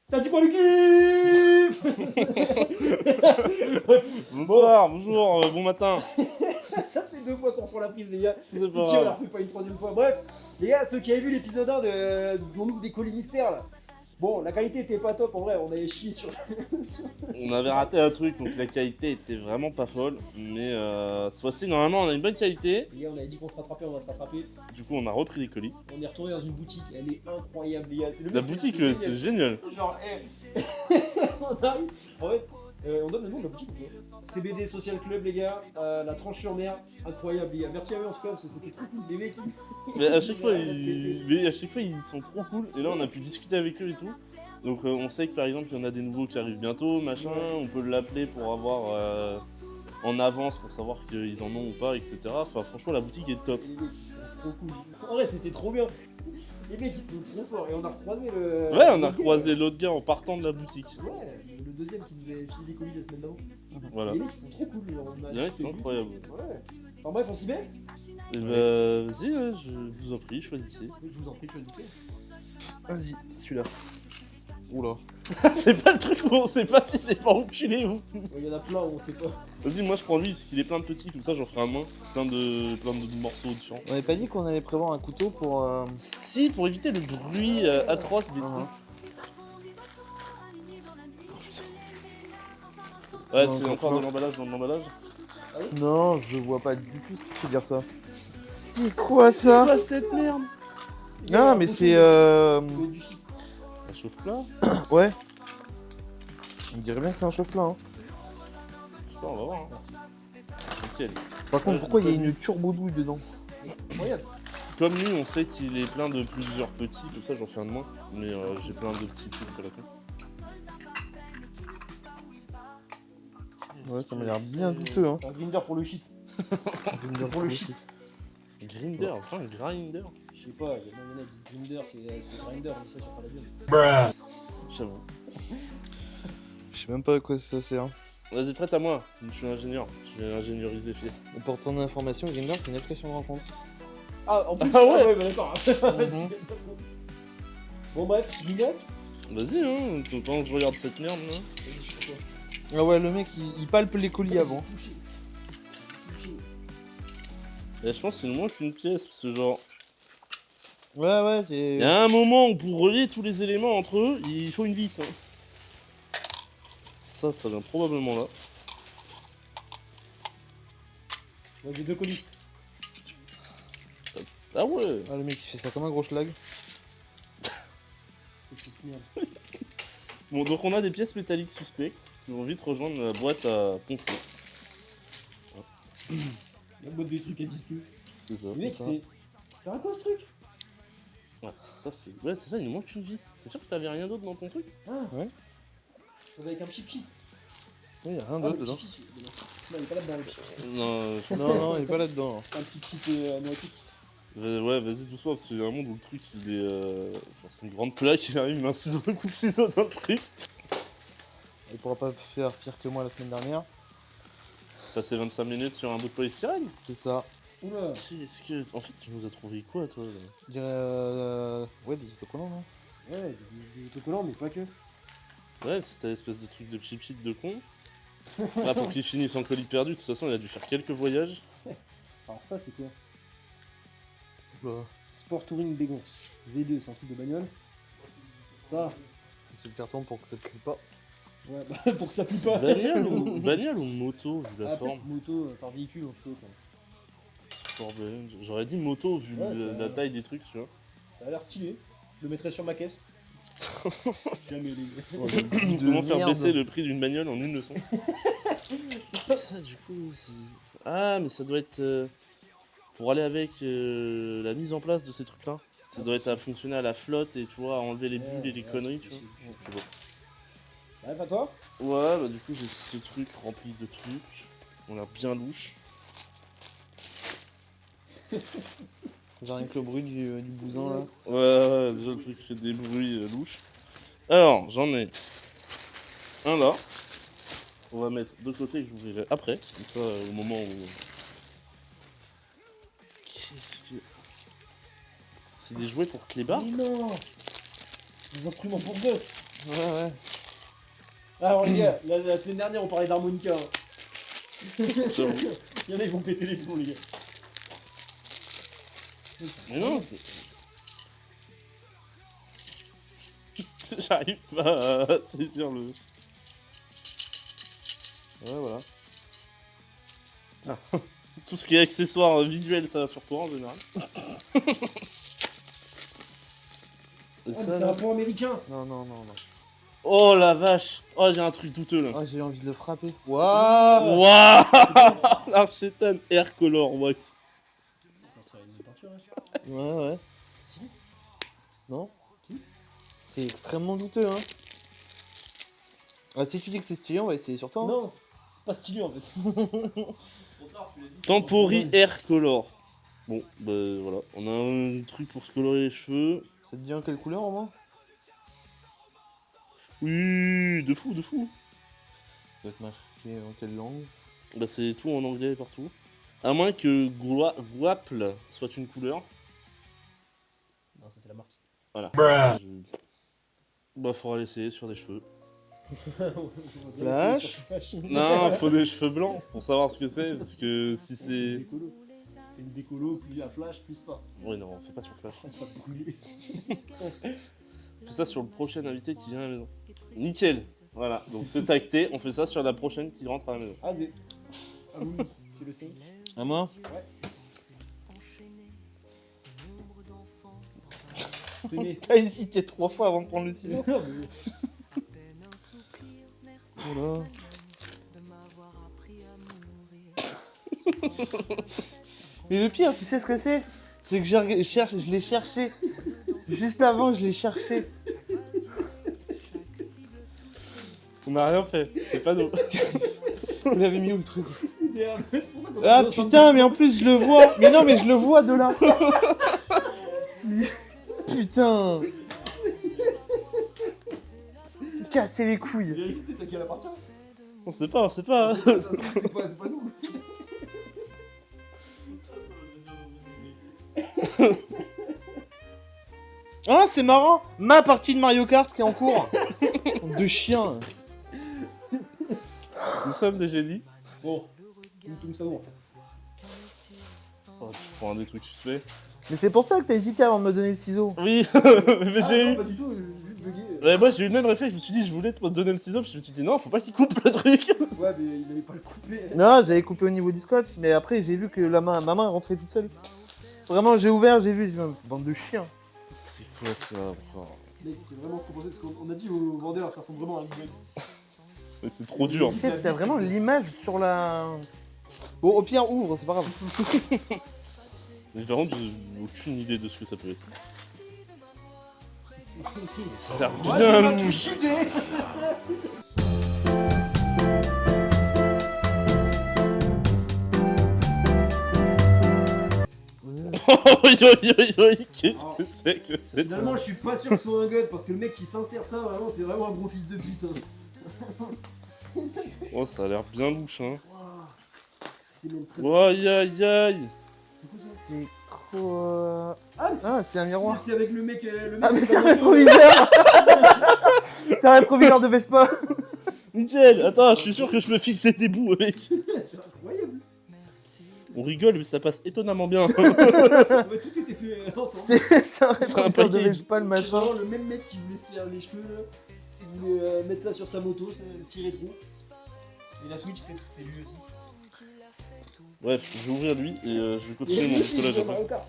Ça dit quoi le kiff? Bonsoir, bonjour, bon matin. Ça fait 2 fois qu'on reprend la prise, les gars. C'est pas Pitié, on la grave. refait pas une 3ème fois. Bref, les gars, ceux qui avaient vu l'épisode 1 on ouvre des colis mystères là. Bon, la qualité était pas top en vrai, on avait chié sur. On avait raté un truc, donc la qualité était vraiment pas folle. Mais cette fois-ci, normalement, on a une bonne qualité. Les gars, on avait dit qu'on se rattrapait, on va se rattraper. Du coup, on a repris les colis. On est retourné dans une boutique, elle est incroyable, les gars. C'est le La mec, boutique, c'est génial. Genre, on arrive. En fait, on donne le nom de la boutique ou pas? CBD Social Club, les gars. La tranche sur mer, incroyable, les gars. Merci à eux en tout cas, parce que c'était trop cool. Les mecs, Mais à chaque fois, ils sont trop cool. Et là, on a pu discuter avec eux et tout. Donc, on sait que par exemple, il y en a des nouveaux qui arrivent bientôt, machin. On peut l'appeler pour avoir en avance pour savoir qu'ils en ont ou pas, etc. Enfin, franchement, la boutique est top. les mecs, ils sont trop cool. En vrai, c'était trop bien. Les mecs, ils sont trop forts. Et on a recroisé le. Ouais, on a le gars. recroisé l'autre gars en partant de la boutique. Ouais, le deuxième qui nous avait filé des colis la semaine d'avant. Voilà. Les mecs, ils sont trop cool. On a Les mecs acheté sont lui. incroyables. Ouais. Enfin bref, on s'y met. Et bah, vas-y, je vous en prie, choisissez. Je vous en prie, choisissez. Vas-y, celui-là. Oula. C'est pas le truc où on sait pas si c'est pas enculé ou. Il y en a plein où on sait pas. Vas-y, moi je prends lui parce qu'il est plein de petits, comme ça j'en ferai un moins. Plein de morceaux différents. On avait pas dit qu'on allait prévoir un couteau pour. Si, pour éviter le bruit atroce des trucs. Ouais, c'est encore de l'emballage dans l'emballage. Non, je vois pas du tout ce qui fait dire ça. C'est quoi ça? Quoi cette merde? Non, mais c'est. Du shit. Un chauffe-plat? Ouais. On dirait bien que c'est un chauffe-plat. Hein. Je sais pas, on va voir. Hein. Ok. Par contre, pourquoi il y a une turbo-douille dedans? Incroyable. Comme lui, on sait qu'il est plein de plusieurs petits, comme ça j'en fais un de moins. Mais j'ai plein de petits trucs à la con. Ouais, ça m'a l'air bien douteux. Hein. C'est un grinder pour le shit. Pour le shit. Grinder, c'est pas un grinder? Je sais pas, il y en a qui disent grinder, c'est grinder, on dit ça sur Palladium. J'avoue. Je sais même pas à quoi ça sert. Vas-y, prête à moi. Je suis ingénieur. Je suis ingénierisé fier. Pour ton information, Grinder, c'est une application de rencontre. Ah, en plus, Ah ouais. bah d'accord. Bon, bref, grinder. Vas-y, hein. Tant que je regarde cette merde, là. Ah ouais, le mec, il palpe les colis avant. Et je pense que c'est moins qu'une pièce, parce que genre. Ouais, ouais, Il c'est. y a un moment où pour relier tous les éléments entre eux, il faut une vis. Hein. Ça vient probablement là. Ouais, j'ai 2 colis. Ah ouais. Ah, le mec, il fait ça comme un gros schlag. C'est merde. Bon, donc on a des pièces métalliques suspectes qui vont vite rejoindre la boîte à poncer. La boîte des trucs à disque. C'est ça. Le mec, ça. c'est un quoi ce truc? Ouais, ça c'est. Ouais, c'est ça, il nous manque une vis. C'est sûr que t'avais rien d'autre dans ton truc? Ah, Ouais. ça va avec un chip sheet. Il y a rien Ah, d'autre le dedans. chip sheet, il est dedans. Non, il est pas là-dedans. le chip sheet. Non, je pense Non, non, il est pas là-dedans. Un petit cheat noatique. Ouais, vas-y doucement parce qu'il y a un monde où le truc il est. Genre, c'est une grande plaque, il arrive, il met un ciseau, un coup de ciseau dans le truc. Il pourra pas faire pire que moi la semaine dernière. Passer 25 minutes sur un bout de polystyrène. C'est ça. Oula. Est-ce que. En fait, tu nous as trouvé quoi toi là Je dirais. Ouais, des autocollants, non? Ouais, des autocollants, mais pas que. Ouais, c'était l'espèce de truc de chip sheet de con. Là, pour qu'il finisse en colis perdu, de toute façon, il a dû faire quelques voyages. Alors, ça, c'est quoi? Bah, Sport Touring Bégon. V2, c'est un truc de bagnole. Ça, c'est le carton pour que ça plie pas. ouais, bah, pour que ça plie pas. Bagnole ou moto, vu la Ah, forme. peut-être moto, enfin véhicule en tout cas. Quoi. Sport bagnole. J'aurais dit moto, vu Ouais, la taille des trucs, tu vois. Ça a l'air stylé. Je le mettrai sur ma caisse. Jamais les. Comment faire baisser le prix d'une bagnole en une leçon? Ça, du coup, c'est. Ah, mais ça doit être. Pour aller avec la mise en place de ces trucs-là. Ça doit être à fonctionner à la flotte et tu vois, à enlever les bulles et les conneries, tu vois. Je sais pas. Ouais, pas toi? Ouais, bah du coup, j'ai ce truc rempli de trucs. On a bien louche. J'ai rien que le bruit du bousin là. Ouais, déjà le truc fait des bruits louches. Alors, j'en ai un là. On va mettre de côté que j'ouvrirai après. Comme ça, au moment où. Qu'est-ce que. C'est des jouets pour clébard? Mais non. Des instruments pour gosse. Ouais. Alors les gars, la semaine dernière on parlait d'harmonica. Hein. J'avoue. Il y en a ils vont péter les plombs les gars. Mais non, c'est... J'arrive pas à saisir le... Ouais, voilà. Tout ce qui est accessoire visuel, ça va sur toi en général. Et Ah, mais ça, c'est là... un pont américain. Non. Oh la vache. Oh, j'ai un truc douteux là. Ah, j'ai envie de le frapper. Waouh. Waouh. L'archétan Air Color Wax. C'est une peinture, hein. Ouais. Stylé. Non. C'est extrêmement douteux, hein. Ah, si tu dis que c'est stylé, on va essayer sur toi. Hein. Non, pas stylé en fait. Tempori Air Color. Bon, bah voilà. On a un truc pour se colorer les cheveux. Ça te dit en quelle couleur au moins? Oui, de fou. Ça doit être marqué en quelle langue? Bah c'est tout en anglais partout. À moins que Guaple soit une couleur. Non, ça c'est la marque. Voilà. Bruh. Bah faudra l'essayer sur des cheveux. Flash. Non, faut des cheveux blancs pour savoir ce que c'est. Parce que si c'est... Décolo. C'est une décolo, plus la flash, plus ça. Oui non, on fait pas sur Flash. On va te brûler. On fait ça sur le prochain invité qui vient à la maison. Nickel. Voilà, donc c'est acté, on fait ça sur la prochaine qui rentre à la maison. Ah, c'est. Ah oui, c'est le 5. À moi? Tenez. T'as hésité 3 fois avant de prendre le ciseau. Non, mais- Voilà. Mais le pire, tu sais ce que c'est? C'est que je l'ai cherché. Juste avant, je l'ai cherché. On n'a rien fait, c'est pas nous. On avait mis où le truc? Derrière le- c'est pour ça qu'on Ah a besoin putain, mais en plus je le vois. Mais non, mais je le vois de là. Putain. Casser les de- couilles. Vérifie, t'as qu'à la partir. On sait pas. C'est pas nous. Ah, c'est marrant. Ma partie de Mario Kart qui est en cours. De chien. Nous sommes des génies. Bon, tout ça bon. Oh, tu prends un des trucs suspects. Mais c'est pour ça que t'as hésité avant de me donner le ciseau. Oui, mais Ah, j'ai non, eu... pas du tout, juste bugué. Ouais, moi j'ai eu le même réflexe, je me suis dit je voulais te donner le ciseau, puis je me suis dit non, faut pas qu'il coupe le truc. Ouais, mais il avait pas le coupé. Non, j'avais coupé au niveau du scotch, mais après j'ai vu que ma main est rentrée toute seule. Vraiment, j'ai ouvert, j'ai vu, bande de chiens. C'est quoi ça encore? Mec, c'est vraiment ce qu'on pensait, parce qu'on a dit au vendeur, ça ressemble vraiment à un bug. Mais c'est trop dur. Tu sais, t'as vraiment l'image sur la... Bon, au pire, ouvre, c'est pas grave. Mais vraiment, j'ai aucune idée de ce que ça peut être. Ça a l'air Moi, bien j'ai pas louche. toute idée. Qu'est-ce que c'est que c'est ça? Finalement, je suis pas sûr que ce soit un god, parce que le mec qui s'insère ça, vraiment, c'est vraiment un gros fils de pute. Hein. Oh, ça a l'air bien louche, hein. Waouh. C'est même très. Oh, aïe aïe aïe. C'est quoi ça? C'est quoi? Ah, mais Ah, c'est un miroir. c'est avec le mec. Ah, mais avec c'est un la moto. rétroviseur. C'est un rétroviseur de Vespa. Nickel. Attends, je suis sûr que je peux fixer des bouts avec. C'est incroyable. On rigole, mais ça passe étonnamment bien. Ouais, tout était fait ensemble. C'est un rétroviseur de package. Vespa, le C'est machin. vraiment le même mec qui voulait se faire les cheveux, là. Il voulait mettre ça sur sa moto, c'est un petit rétro. Et la Switch, c'était lui aussi. Bref, je vais ouvrir lui et je vais Et continuer lui mon aussi, il bricolage joue à après. Mario Kart.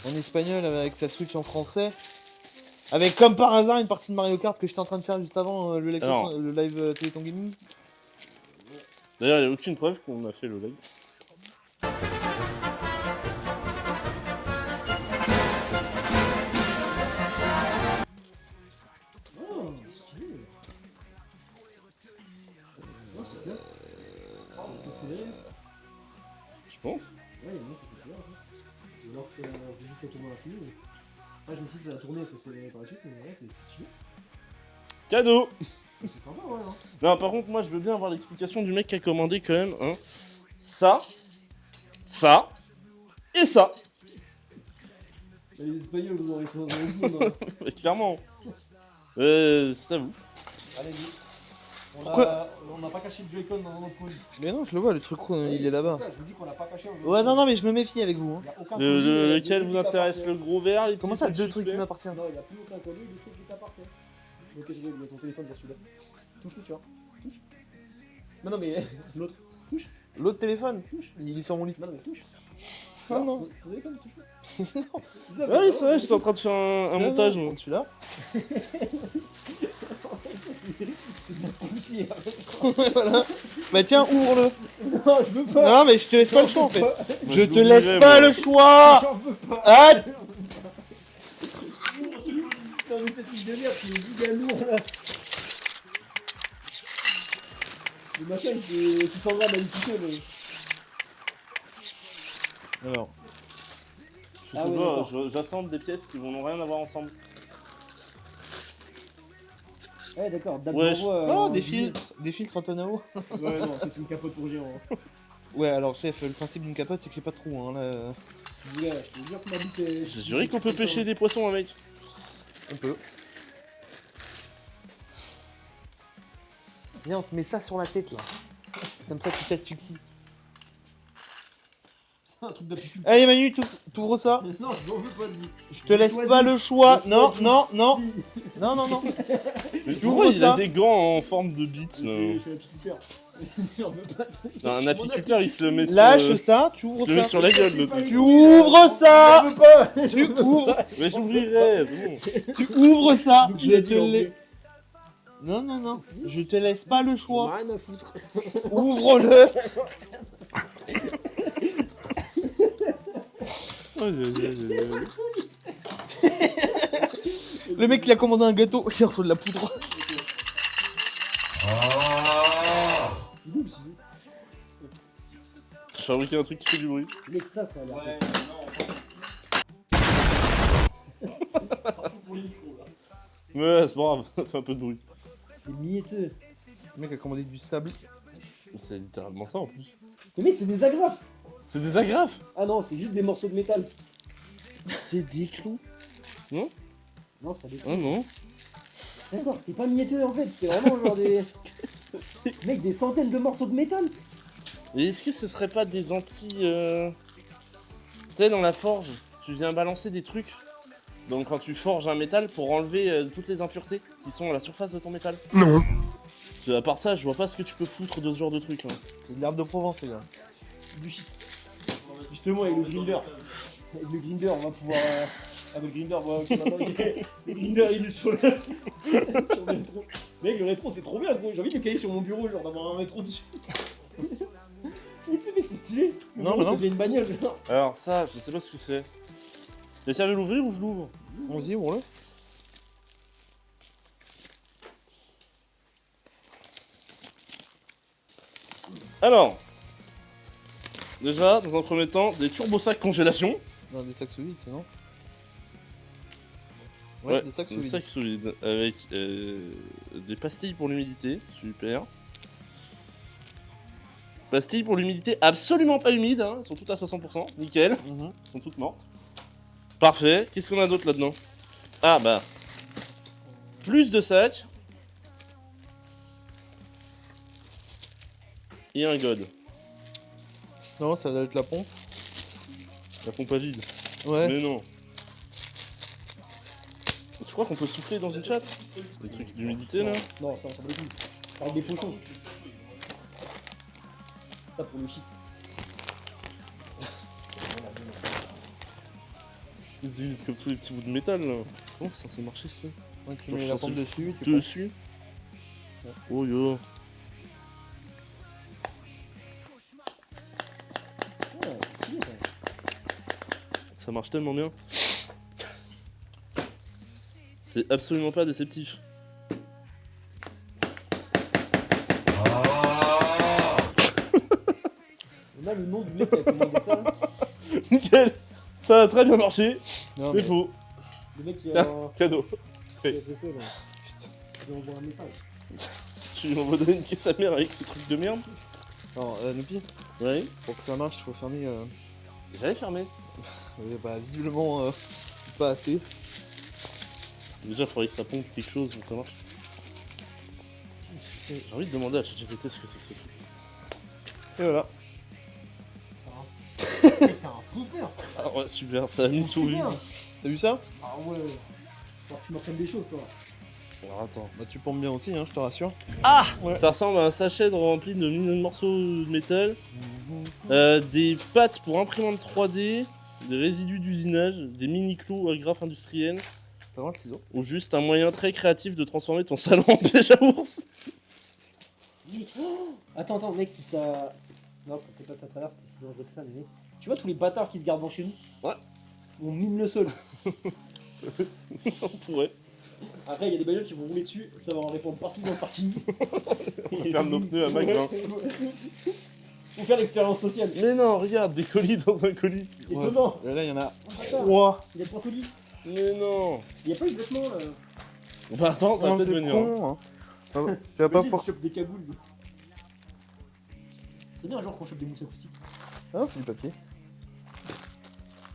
En espagnol avec sa Switch en français. Avec comme par hasard une partie de Mario Kart que j'étais en train de faire juste avant le live, Alors. le live Téléthon Gaming. D'ailleurs, il n'y a aucune preuve qu'on a fait le live. Oh, stylé. Oh, c'est classe. Ça s'accélère. Je pense. Ouais, il y a un mec, ça s'accélère en fait. Ou alors que c'est juste ça tourne dans la fumée. Mais... Ah, je me suis dit, ça a tourné, ça s'est par la suite, mais ouais, c'est stylé. Cadeau. C'est sympa, ouais. Hein. Non, par contre, moi, je veux bien avoir l'explication du mec qui a commandé quand même. Hein. Ça, ça et ça. Les Espagnols, ils sont dans le monde. Hein. Mais clairement. C'est à vous. Allez, lui. Pourquoi On n'a pas caché le Joy-Con dans un autre colis. Mais non, je le vois, le truc, il est là-bas. C'est ça, je vous dis qu'on l'a pas caché. Ouais, non, je me méfie avec vous. Hein. Y a aucun colis, Lequel des vous trucs qui intéresse, le t'appartiennent. gros verre, les Comment petits ça, trucs 2 trucs qui suspects m'appartiennent? Non, il n'y a plus aucun colis, des trucs qui t'appartiennent. Ok, je vais ton téléphone dans celui-là. Touche-le, tu vois. Touche. Non, mais l'autre. Touche. L'autre téléphone, il est sur mon lit. Non, mais touche. Ah non. C'est ton téléphone, touche-le. Ah oui, c'est vrai, j'étais en train de faire un montage, moi. Celui-là. C'est de la poussière. Voilà. Bah tiens, ouvre-le. Non, je veux pas. Non, mais je te laisse pas le choix en fait. Moi, Je te l'ouvrirai, laisse pas moi. le choix. J'en veux pas. Ah. Non, mais c'est truc de merde, il est giga lourd là. Le machin il fait 600 grammes à lui tout seul. Alors, Je Ah sais ouais, pas, d'accord. j'assemble des pièces qui vont rien avoir ensemble. Ouais, d'accord, date Wesh. d'envoi. oh, des filtres Antonao. Ouais, non, c'est une capote pour géant. Hein. Ouais, alors chef, le principe d'une capote, c'est qu'il n'y a pas de trou. Hein, là. Je te jure que ma bite est. J'ai juré qu'on peut pêcher des poissons, hein, mec. On peut. Viens, on te met ça sur la tête là. Comme ça, tu t'asphyxies. C'est un truc d'apiculteur. Allez Manu, t'ouvres ça. Non, je n'en veux pas de lui. Je te laisse pas le choix. Non, non, non. Non, non, non. Mais Tu pourquoi ouvres il a ça des gants en forme de bite C'est l'apiculteur. J'en veux pas de ça. Un apiculteur, il se le met sur, Lâche ça, tu il ouvres se le met ça. sur la gueule, le truc. Tu ouvres ça. Je veux pas. Tu ouvres. Mais j'ouvrirai, c'est bon. Tu ouvres ça. Donc, Je l'ai te dit en laisse. vrai. Non, non, non. Si. Je te laisse pas le J'en ai choix. rien à foutre. Ouvre-le. Le mec qui a commandé un gâteau, il reçoit de la poudre. Oups, Je fabriquais un truc qui fait du bruit. mec, ça a l'air. Ouais, Ouais, c'est pas grave, ça fait un peu de bruit. C'est mieteux. Le mec a commandé du sable. C'est littéralement ça en plus. Mais mec, c'est des agrafes. C'est des agrafes. Ah non, c'est juste des morceaux de métal. C'est des clous. Non, c'est pas des. Oh non. D'accord, c'était pas mieteux en fait, c'était vraiment genre des. Mec, des centaines de morceaux de métal. Et est-ce que ce serait pas des anti... Tu sais, dans la forge, tu viens balancer des trucs. Donc quand tu forges un métal pour enlever toutes les impuretés qui sont à la surface de ton métal. Non. À part ça, je vois pas ce que tu peux foutre de ce genre de truc. Hein. C'est de l'herbe de Provence, les gars. Du shit. Justement, avec le grinder. Avec le grinder, on va pouvoir. Ah, le grinder, ouais, ok, maintenant, le grinder, il est sur le. sur le rétro. Mec, le rétro, c'est trop bien, gros. J'ai envie de le caler sur mon bureau, genre d'avoir un rétro dessus. Mais tu sais, mec, c'est stylé. Le Non, bureau, mais ça non. devient une bagnole. Alors ça, je sais pas ce que c'est. Quelqu'un veut l'ouvrir ou je l'ouvre? Vas-y, ouvre-le. Alors, déjà, dans un premier temps, des turbo-sacs congélation. Non, des sacs sous vide, sinon. Ouais, des sacs sous des vide. sacs sous vide avec des pastilles pour l'humidité, super. Pastilles pour l'humidité absolument pas humides, hein. Elles sont toutes à 60%, nickel, Mhm. elles sont toutes mortes. Parfait, qu'est-ce qu'on a d'autre là-dedans? Ah bah, plus de sacs. Et un god. Non, ça doit être la pompe. La pompe à vide. Ouais. Mais non. Tu crois qu'on peut souffler dans une chatte? Des trucs d'humidité là? Non, ça, on s'en bat les couilles. Avec des pochons. Ça pour le shit. C'est comme tous les petits bouts de métal là. Comment c'est censé marcher ce truc? Ouais, tu Genre, mets je la suis pompe censé dessus, tu prends. Dessus? Oh yo. Ouais, c'est stylé ça. Ça marche tellement bien. C'est absolument pas déceptif. On a le nom du mec qui a commandé ça. Là. Nickel. Ça a très bien marché. Non, C'est mais- faux. Le mec qui a, Tiens, cadeau. qui a fait ça là. Putain, je vais envoyer un message. Tu lui envoies donner une caisse à mère avec ces trucs de merde? Alors, Noupi, Ouais. pour que ça marche, il faut fermer. J'avais fermé. Bah, visiblement, pas assez. Déjà, il faudrait que ça pompe quelque chose pour que ça marche. Qu'est-ce que c'est? J'ai envie de demander à ChatGPT ce que c'est que ce truc. Et voilà. T'es un pompeur. Ah ouais, super, ça a mis sous vue. T'as vu ça? Ah ouais. Alors tu m'entraînes des choses, toi. Alors attends. Bah tu pompes bien aussi, hein, je te rassure. Ah Ouais. Ça ressemble à un sachet rempli de millions de morceaux de métal, des pâtes pour imprimante 3D, des résidus d'usinage, des mini-clous agraffes industriels, T'as vraiment le ciseau? ou juste un moyen très créatif de transformer ton salon en piège à ours. Oh attends, mec, si ça. Non, ça peut pas ça traverse, c'est si dangereux que ça, mais. Tu vois tous les bâtards qui se gardent devant chez nous? Ouais. On mine le sol. On pourrait. Après, il y a des bagnoles qui vont rouler dessus, ça va en répondre partout dans le parking. Faire nos pneus à Mac, hein. Faut faire l'expérience sociale. Mais non, regarde, des colis dans un colis. Étonnant. Et là, il y en a Oh, bâtard. 3. Il y a 3 colis. Mais non. Il y a pas eu de vêtements là. Bah attends, ça va peut-être c'est venir. hein. con, hein. Ah ouais. Tu vas pas Imagine, pour... tu chopes des cagoules. C'est bien un genre qu'on chope des mousses acoustiques. Ah, c'est du papier.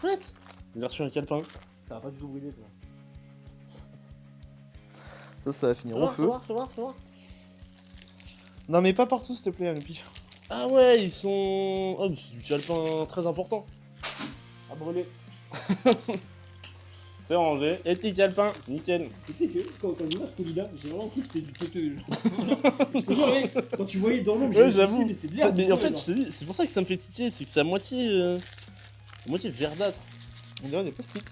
What? J'ai reçu un calepin. Ça va pas du tout brûler ça. Ça va finir Fais au voir, feu. fais voir. Non, mais pas partout, s'il te plaît, Olympique. Ah ouais, ils sont... Oh, mais c'est du calepin très important. À brûler. C'est rangé. Et petit calepin, nickel. Et tu sais que quand je vois ce colis-là, j'ai vraiment cru que c'était du toteux. Je te jure, mec, quand tu voyais dans l'ombre, Ouais, j'ai dit, j'avoue. mais c'est de Ça- l'herbe. Mais en fait, genre. je te dis, c'est pour ça que ça me fait titiller, c'est que c'est à moitié verdâtre. On dirait des post-it.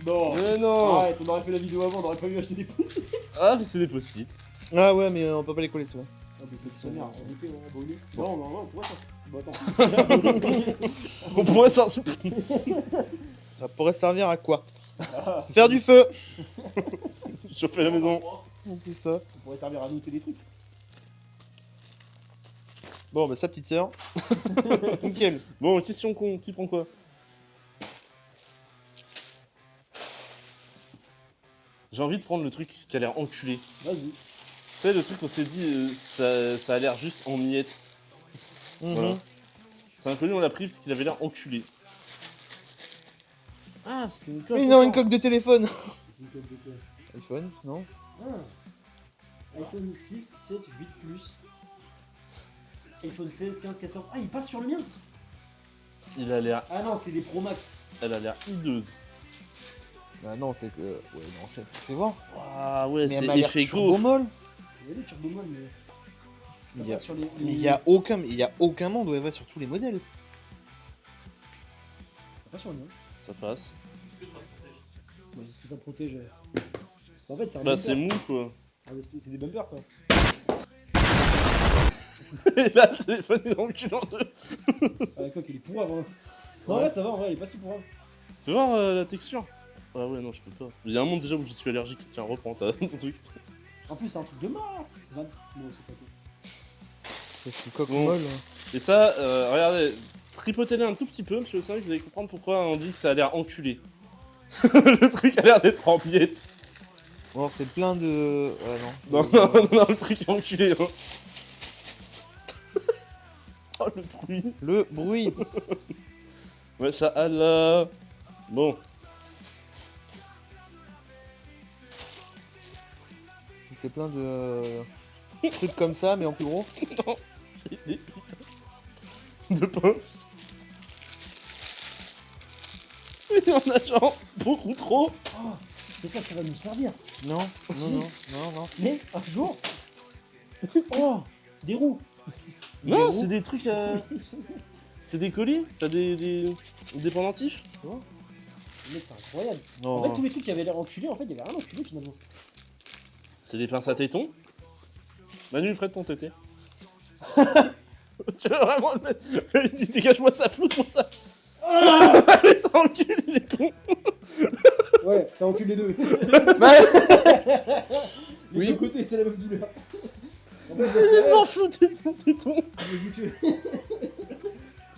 Non. Mais non. Arrête, on aurait fait la vidéo avant, on aurait pas eu acheter des pousses. Ah, mais c'est des post-it. Ah ouais, mais on peut pas les coller, c'est vrai. Ah, mais c'est merde, on était brûlé. Non, on pourrait ça. Bon, attends. On pourrait s'en... Ça pourrait servir à quoi? Faire du feu. chauffer la maison. C'est ça. Ça pourrait servir à noter des trucs. Bon, bah sa petite sœur. Nickel. Bon, question con, qui prend quoi? J'ai envie de prendre le truc qui a l'air enculé. Vas-y. Tu sais, le truc qu'on s'est dit, ça a l'air juste en miettes. Voilà. C'est un connu, on l'a pris parce qu'il avait l'air enculé. Ah, c'était une coque. Mais non, une coque de téléphone. C'est une code de quoi? iPhone, non? Ah. iPhone 6, 7, 8 Plus. iPhone 16, 15, 14. Ah, il passe sur le mien. Il a l'air, Ah non, c'est des Pro Max. elle a l'air hideuse. Bah non, c'est que... Ouais, non, fais voir. Ah ouais, Mais elle c'est m'a l'air effet turbo gaufre. molle. Il y a des turbomod, mais. Il Ça y a- passe sur les. Mais il y a aucun monde où elle va sur tous les modèles. Ça passe sur le mien. Ça passe. Ouais, est-ce que ça protège En fait, c'est un Bah bumper. c'est mou quoi. C'est des bumpers quoi. Et là, le téléphone est enculé en deux. Ah, la coque, il est pourrave. Hein. Non, ouais, ça va, en vrai, il est pas si pourrave. Fais voir la texture. Ah ouais, non, je peux pas. Il y a un monde déjà où je suis allergique. Tiens, reprends ton truc. En plus, c'est un truc de mort. 20. Non, c'est pas tout. C'est une coque Bon. molle. hein. Et ça, regardez, tripotez-le un tout petit peu, monsieur le service, vous allez comprendre pourquoi on dit que ça a l'air enculé. Le truc a l'air d'être en miettes. Bon, alors c'est plein de... Ouais, non. Non, le truc est enculé. Hein. Oh, le bruit. Le bruit. Ouais, ça Allah. Bon, C'est plein de... trucs comme ça, mais en plus gros. non, c'est des putains de pinces. Il y en a genre beaucoup trop. Oh, mais ça va nous servir. Non, non, non, non, non. Mais un jour. Oh, des roues. Non, roues. c'est des trucs à... C'est des colis. T'as des pendentifs. Mais c'est incroyable. Non. En fait, tous les trucs qui avaient l'air enculés, en fait, il y avait rien enculé finalement. C'est des pinces à téton. Manu, prête ton tété. Tu veux vraiment le mettre? Il dit dégage-moi ça, floute-moi ça. Allez, ça encule, il est con. Ouais, ça encule les deux. Les Oui. deux côtés, c'est la même douleur. En fait, Il est c'est devant flouter son téton.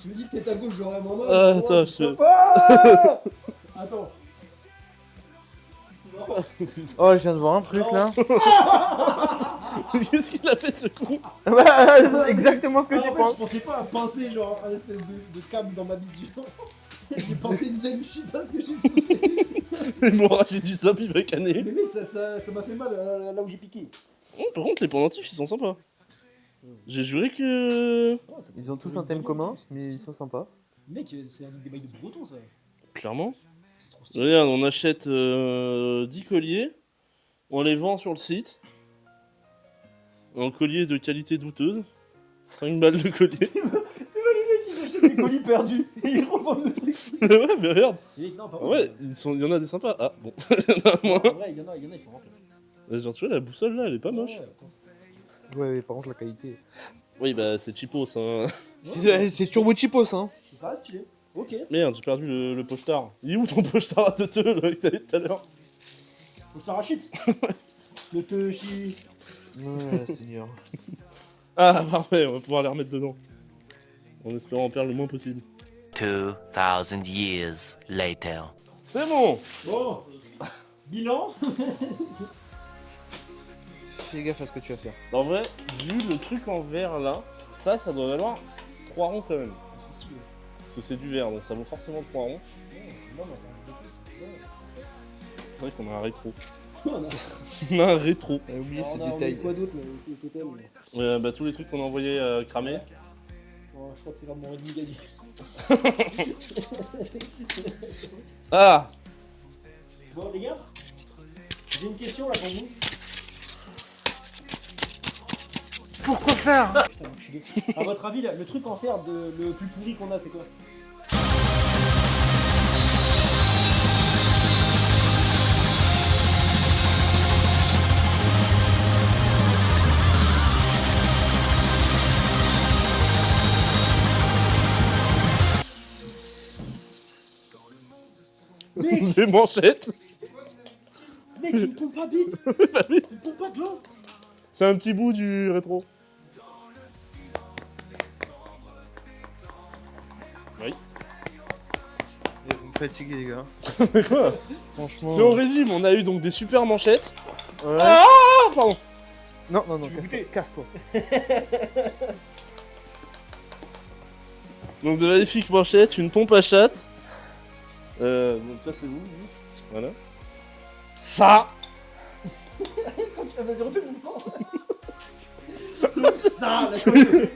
Je me dis que t'es à gauche, genre vraiment mal. Attends, je... Attends. Oh, je viens de voir un truc là. Qu'est-ce qu'il a fait ce con? C'est exactement ce que Ah, tu en fait, penses. je pensais pas à pincer genre un espèce de câble dans ma bite du J'ai pensé une veine, je sais pas ce que j'ai fait. L'hémorragie du sop, il va canner. Mais mec, ça m'a fait mal là où j'ai piqué. Par contre, les pendentifs, ils sont sympas. J'ai juré que... Oh, ça Ils ont fait tous une un thème bonne commun, idée, mais ils sont sympas. Mec, c'est un des bails de breton, ça. Clairement. C'est trop stylé. Regarde, on achète 10 colliers, on les vend sur le site. Un collier de qualité douteuse. 5 balles de collier. Ils achètent des colis perdus et ils revendent le truc. Ouais, mais regarde. Et non, par Ouais, il y en a des sympas. Ah, bon. en vrai, il y en a, ils sont en place. Genre, tu vois, la boussole là, elle est pas moche. Ouais, attends. Ouais, par contre, la qualité. Oui, bah, c'est cheapos, hein. C'est turbo cheapos, hein. Ça reste stylé. Ok. Merde, j'ai perdu le pochetard. Il est où ton pochetard à teuteux, là, que t'avais tout à l'heure? Faut que je t'arrachite. Le te chi. Ouais, seigneur. Ah, parfait, on va pouvoir les remettre dedans. En espérant en perdre le moins possible. 2,000 years later. C'est bon! Bon. Bilan. Fais gaffe à ce que tu vas faire. En vrai, vu le truc en verre là, ça doit valoir 3 ronds quand même. C'est stylé. Parce que c'est du verre, donc ça vaut forcément 3 ronds. Non, mais attends, en plus, ouais, c'est C'est vrai qu'on a un rétro. On a, On a un rétro. T'as oublié ce on a détail. quoi d'autre, le totem Bah, tous les trucs qu'on a envoyés cramés. Oh, je crois que c'est vraiment mon ennemi gagné. Ah! Bon, les gars, j'ai une question là pour vous. Pourquoi faire? Putain, l'enculé. À votre avis, le truc en fer le plus pourri qu'on a, c'est quoi? Des manchettes! Mec, il me pompe pas bite. Il me pompe pas de l'eau. C'est un petit bout du rétro. Oui. Vous me fatiguez, les gars. Mais quoi? Franchement. Si on résume, on a eu donc des super manchettes. Ouais. Ah, pardon! Non, Tu veux goûter? casse-toi. Donc de magnifiques manchettes, une pompe à chatte. Donc ça c'est vous. Voilà. Ça! Vas-y, refais mon plan. Ça, la colle.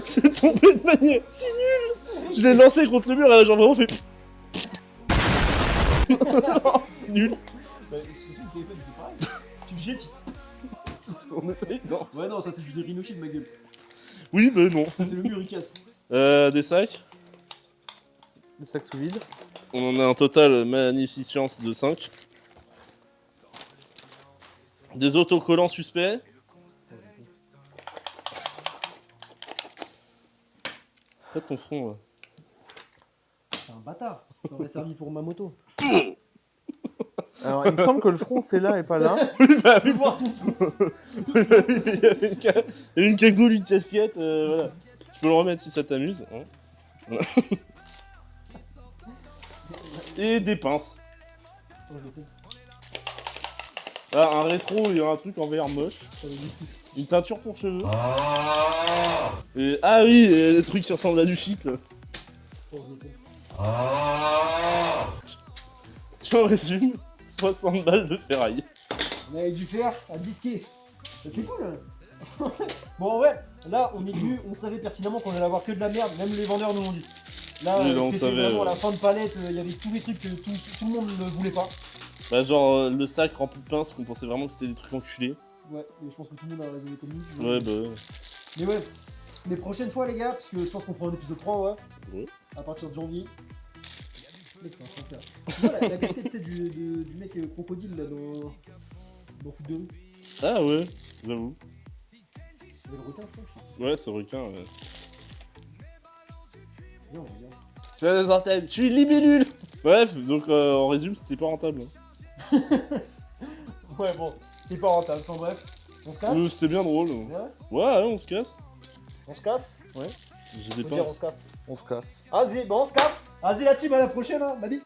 C'est tombé de manière si nulle! Je l'ai lancé contre le mur et là genre vraiment fait. Nul! Bah, c'est ça, le téléphone, il fait pareil. Tu le jettes. On essaye? Non. Ouais, non, ça c'est du Rinoshi de ma gueule. Oui, mais non. Ça c'est le mur, il casse. Des sacs. Des sacs sous vide. On en a un total magnificence de 5. Des autocollants suspects. Faites ton front là. C'est un bâtard. Ça aurait servi pour ma moto. Alors, il me semble que le front, c'est là et pas là. Bah oui, voir ton front. il y avait une cagoule, une casquette, voilà. Tu peux le remettre si ça t'amuse. Hein. Voilà. Et des pinces. Ah, un rétro, il y a un truc en verre moche. Une teinture pour cheveux. Et, ah oui, et les trucs qui ressemblent à du shit là. Si on résume, 60 balles de ferraille. On avait du fer à disquer. C'est cool. Hein. Bon, ouais, là on est venu, on savait pertinemment qu'on allait avoir que de la merde, même les vendeurs nous l'ont dit. Là, Oui, là, on c'était savait, vraiment la fin de palette, il y avait tous les trucs que tout le monde ne voulait pas. Bah genre le sac rempli de pinces qu'on pensait vraiment que c'était des trucs enculés. Ouais, et je pense que tout le monde a raisonné comme nous. Ouais bah ouais. Mais ouais, les prochaines fois les gars, parce que je pense qu'on fera un épisode 3, ouais, Ouais. à partir de janvier. Mec, c'est un chanteur. Tu vois la casquette, tu sais, du mec crocodile là dans Foot de rue. Ah ouais, j'avoue. C'est le requin, je crois. Ouais, c'est requin. Ouais. Viens, on regarde. Je suis des antennes, je suis une libellule. Bref, donc en résumé, c'était pas rentable. Ouais, bon, c'est pas rentable, enfin bref. On se casse C'était bien drôle. Ouais, Ouais, on se casse. on se casse. J'ai des Faut dire on pinces. se casse. On se casse. Vas-y, bon on se casse. Vas-y la team, à la prochaine, hein, ma bite.